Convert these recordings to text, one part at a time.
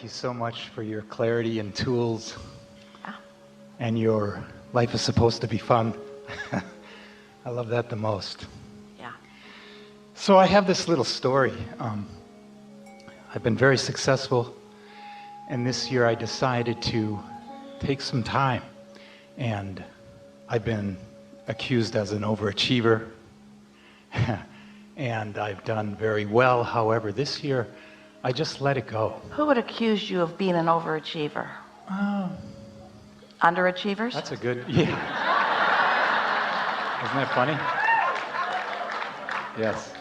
you so much for your clarity and tools. Yeah. And your life is supposed to be fun. I love that the most. Yeah. So I have this little story. I've been very successful, and this year I decided to take some time. And I've been accused as an overachiever, and I've done very well. However, this year I just let it go. Who would accuse you of being an overachiever? Underachievers? That's a good, yeah. Isn't that funny? Yes.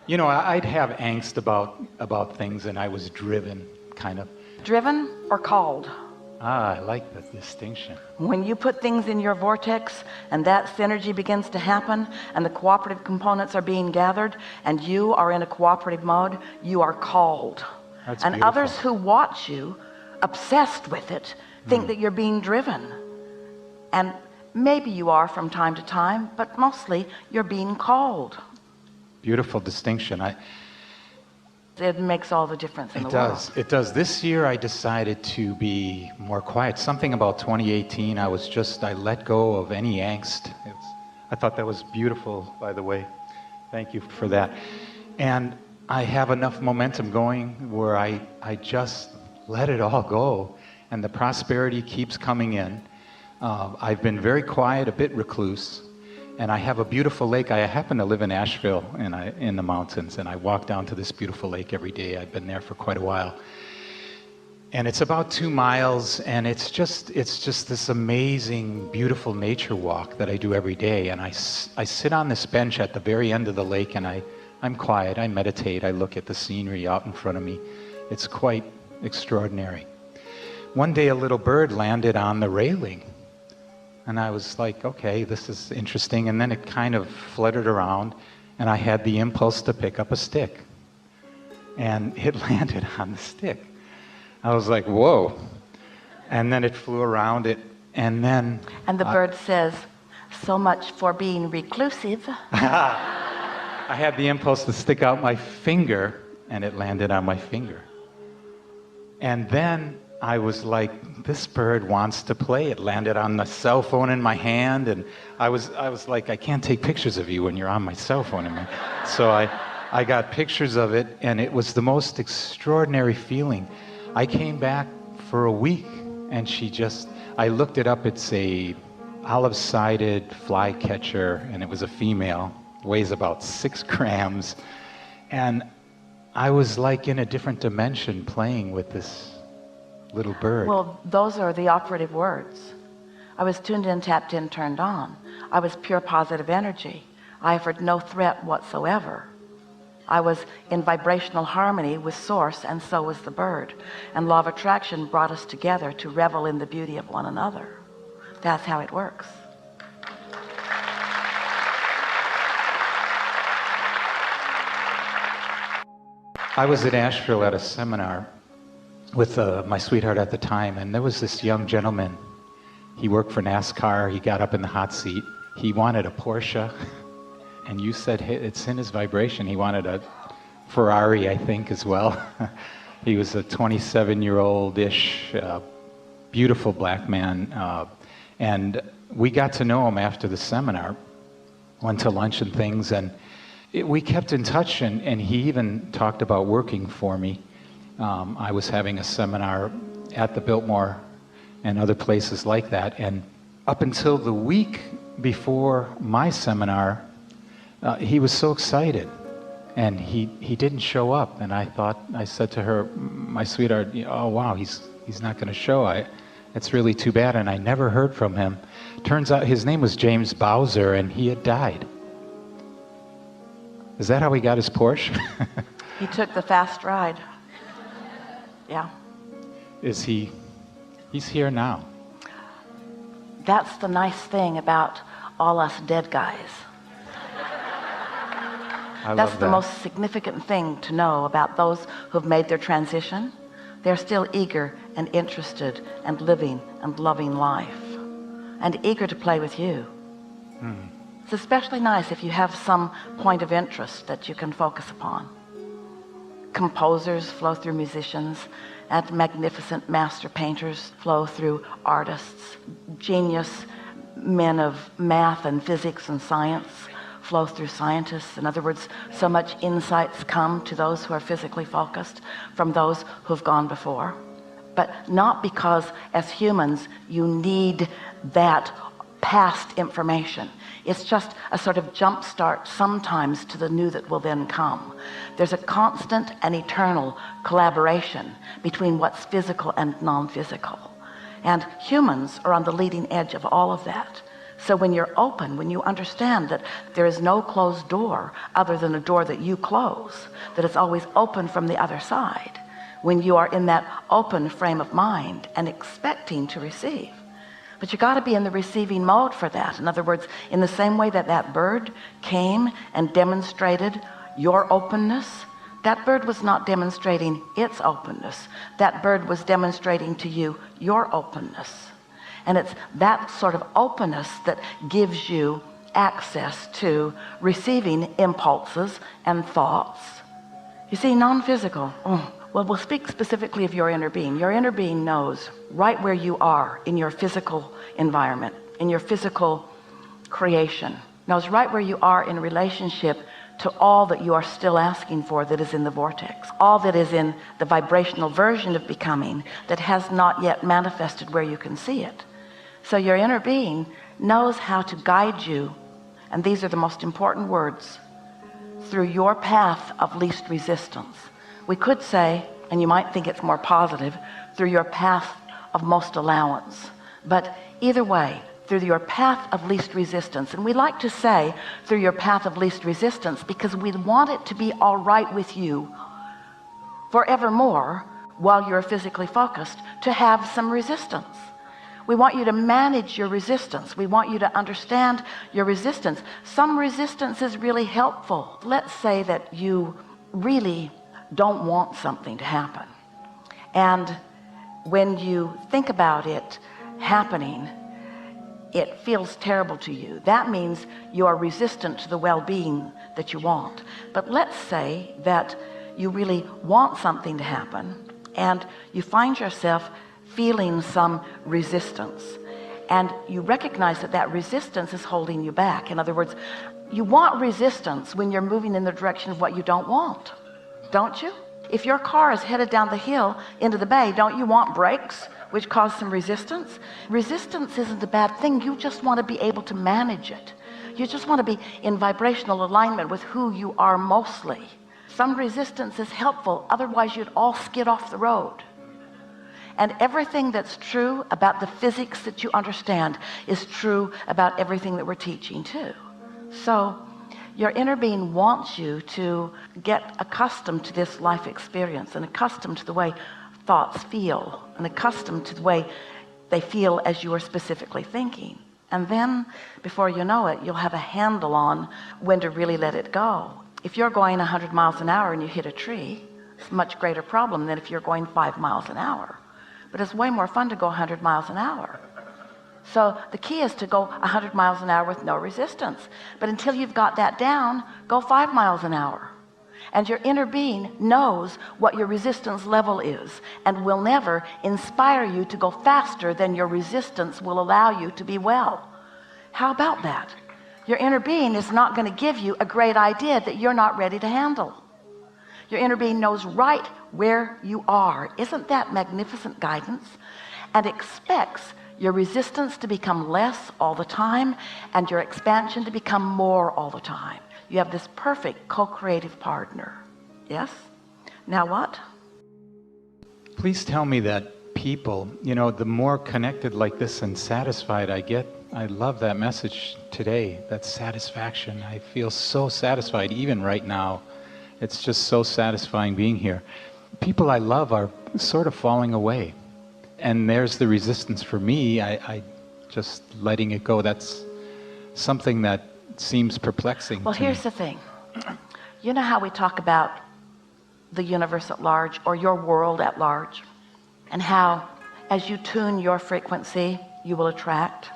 You know, I'd have angst about things, and I was driven, kind of. Driven or called? I like the distinction. When you put things in your vortex and that synergy begins to happen and the cooperative components are being gathered and you are in a cooperative mode, you are called. That's and beautiful. Others who watch you, obsessed with it, think that you're being driven. And maybe you are from time to time, but mostly you're being called. Beautiful distinction. It makes all the difference in the world. It does. This year I decided to be more quiet. Something about 2018, I let go of any angst. I thought that was beautiful, by the way. Thank you for that. And I have enough momentum going where I just let it all go, and the prosperity keeps coming in. I've been very quiet, a bit recluse, and I have a beautiful lake. I happen to live in Asheville, in the mountains, and I walk down to this beautiful lake every day. I've been there for quite a while. And it's about 2 miles, and it's just this amazing, beautiful nature walk that I do every day. And I sit on this bench at the very end of the lake, and I'm quiet, I meditate, I look at the scenery out in front of me. It's quite extraordinary. One day a little bird landed on the railing, and I was like, okay, this is interesting. And then it kind of fluttered around, and I had the impulse to pick up a stick, and it landed on the stick. I was like, whoa. And then it flew around it, and then... And the bird says, so much for being reclusive. I had the impulse to stick out my finger, and it landed on my finger. And then I was like, this bird wants to play. It landed on the cell phone in my hand, and I was like, I can't take pictures of you when you're on my cell phone. So I got pictures of it, and it was the most extraordinary feeling. I came back for a week, and I looked it up. It's a olive-sided flycatcher, and it was a female, weighs about 6 grams. And I was like in a different dimension playing with this little bird. Well, those are the operative words. I was tuned in, tapped in, turned on. I was pure positive energy. I offered no threat whatsoever. I was in vibrational harmony with source, and so was the bird. And law of attraction brought us together to revel in the beauty of one another. That's how it works. I was at Asheville at a seminar with my sweetheart at the time, and there was this young gentleman. He worked for NASCAR. He got up in the hot seat. He wanted a Porsche, and you said, hey, it's in his vibration. He wanted a Ferrari, I think, as well. He was a 27-year-old-ish, beautiful black man, and we got to know him after the seminar, went to lunch and things, and we kept in touch, and he even talked about working for me. I was having a seminar at the Biltmore and other places like that, and up until the week before my seminar, he was so excited, and he didn't show up. And I said to her, my sweetheart, oh wow, he's not going to show. It's really too bad. And I never heard from him. Turns out his name was James Bowser, and he had died. Is that how he got his Porsche? He took the fast ride. Yeah. He's here now. That's the nice thing about all us dead guys. That's the most significant thing to know about those who've made their transition. They're still eager and interested and living and loving life and eager to play with you. It's especially nice if you have some point of interest that you can focus upon. composers flow through musicians, and magnificent master painters flow through artists. Genius men of math and physics and science flow through scientists. In other words, so much insights come to those who are physically focused from those who've gone before. But not because as humans you need that past information. It's just a sort of jump start sometimes to the new that will then come. There's a constant and eternal collaboration between what's physical and non-physical. And humans are on the leading edge of all of that. So when you're open, when you understand that there is no closed door other than a door that you close, that it's always open from the other side, when you are in that open frame of mind and expecting to receive. But you got to be in the receiving mode for that. In other words, in the same way that that bird came and demonstrated your openness, that bird was not demonstrating its openness. That bird was demonstrating to you your openness. And it's that sort of openness that gives you access to receiving impulses and thoughts. You see, non-physical, well, we'll speak specifically of your inner being. Your inner being knows right where you are in your physical environment, in your physical creation, knows right where you are in relationship to all that you are still asking for that is in the vortex, all that is in the vibrational version of becoming that has not yet manifested where you can see it. So your inner being knows how to guide you, and these are the most important words, through your path of least resistance. We could say, and you might think it's more positive, through your path of most allowance. But either way, through your path of least resistance. And we like to say through your path of least resistance because we want it to be all right with you forevermore while you're physically focused to have some resistance. We want you to manage your resistance. We want you to understand your resistance. Some resistance is really helpful. Let's say that you really don't want something to happen. And when you think about it happening, it feels terrible to you. That means you are resistant to the well-being that you want. But let's say that you really want something to happen and you find yourself feeling some resistance, and you recognize that that resistance is holding you back. In other words, you want resistance when you're moving in the direction of what you don't want, don't you? If your car is headed down the hill into the bay, don't you want brakes which cause some resistance? Resistance isn't a bad thing. You just want to be able to manage it. You just want to be in vibrational alignment with who you are mostly. Some resistance is helpful, otherwise you'd all skid off the road. And everything that's true about the physics that you understand is true about everything that we're teaching too. So your inner being wants you to get accustomed to this life experience and accustomed to the way thoughts feel and accustomed to the way they feel as you are specifically thinking. And then before you know it, you'll have a handle on when to really let it go. If you're going 100 miles an hour and you hit a tree, it's a much greater problem than if you're going 5 miles an hour. But it's way more fun to go 100 miles an hour. So the key is to go 100 miles an hour with no resistance. But until you've got that down, go 5 miles an hour. And your inner being knows what your resistance level is and will never inspire you to go faster than your resistance will allow you to be well. How about that? Your inner being is not going to give you a great idea that you're not ready to handle. Your inner being knows right where you are. Isn't that magnificent guidance? And expects your resistance to become less all the time and your expansion to become more all the time. You have this perfect co-creative partner. Yes? Now what? Please tell me that people, the more connected like this and satisfied I get, I love that message today, that satisfaction. I feel so satisfied even right now. It's just so satisfying being here. People I love are sort of falling away. And there's the resistance for me. I just letting it go. That's something that seems perplexing. Well, here's the thing. You know how we talk about the universe at large or your world at large, and how as you tune your frequency, you will attract.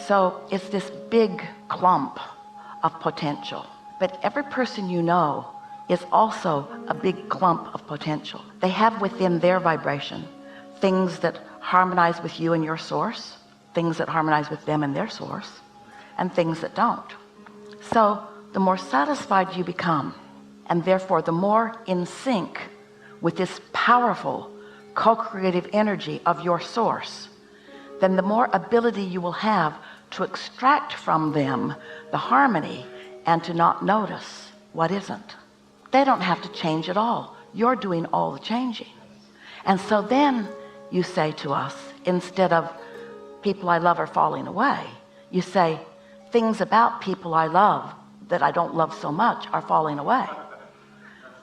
So it's this big clump of potential. But every person you know is also a big clump of potential. They have within their vibration things that harmonize with you and your source, things that harmonize with them and their source, and things that don't. So the more satisfied you become, and therefore the more in sync with this powerful co-creative energy of your source, then the more ability you will have to extract from them the harmony and to not notice what isn't. They don't have to change at all. You're doing all the changing. And so then you say to us, instead of people I love are falling away, you say things about people I love that I don't love so much are falling away.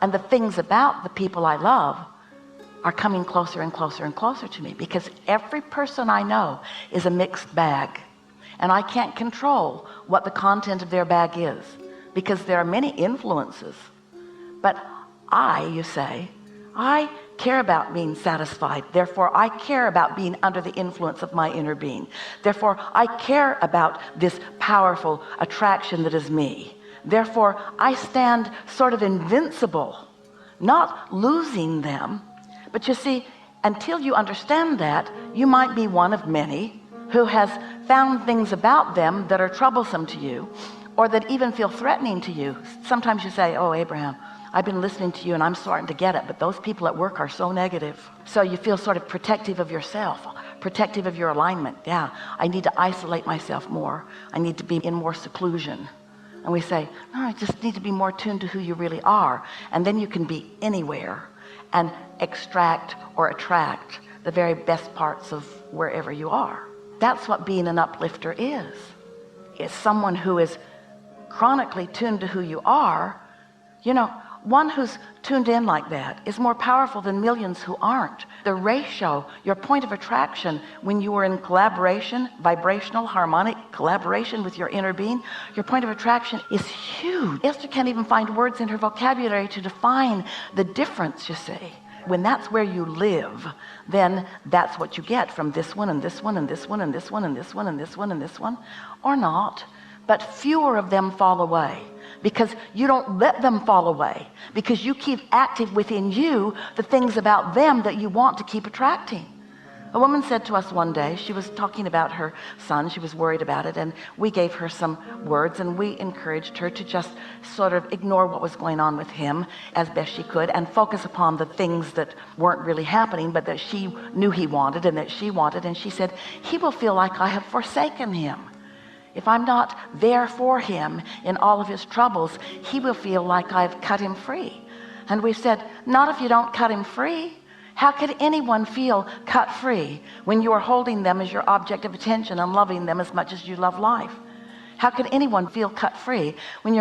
And the things about the people I love are coming closer and closer and closer to me, because every person I know is a mixed bag, and I can't control what the content of their bag is, because there are many influences. But you say, I care about being satisfied, therefore I care about being under the influence of my inner being, therefore I care about this powerful attraction that is me, therefore I stand sort of invincible, not losing them. But you see, until you understand that, you might be one of many who has found things about them that are troublesome to you, or that even feel threatening to you. Sometimes you say, oh, Abraham, I've been listening to you and I'm starting to get it, but those people at work are so negative. So you feel sort of protective of yourself, protective of your alignment. Yeah, I need to isolate myself more. I need to be in more seclusion. And we say, no, I just need to be more tuned to who you really are. And then you can be anywhere and extract or attract the very best parts of wherever you are. That's what being an uplifter is. It's someone who is chronically tuned to who you are. You know, one who's tuned in like that is more powerful than millions who aren't. The ratio, your point of attraction, when you are in collaboration, vibrational, harmonic collaboration with your inner being, your point of attraction is huge. Esther can't even find words in her vocabulary to define the difference, you see. When that's where you live, then that's what you get from this one and this one and this one and this one and this one and this one and this one, or not. But fewer of them fall away, because you don't let them fall away, because you keep active within you the things about them that you want to keep attracting. A woman said to us one day, she was talking about her son, she was worried about it, and we gave her some words and we encouraged her to just sort of ignore what was going on with him as best she could and focus upon the things that weren't really happening, but that she knew he wanted and that she wanted. And she said, he will feel like I have forsaken him. If I'm not there for him in all of his troubles, he will feel like I've cut him free. And we said, not if you don't cut him free. How could anyone feel cut free when you are holding them as your object of attention and loving them as much as you love life? How could anyone feel cut free when you're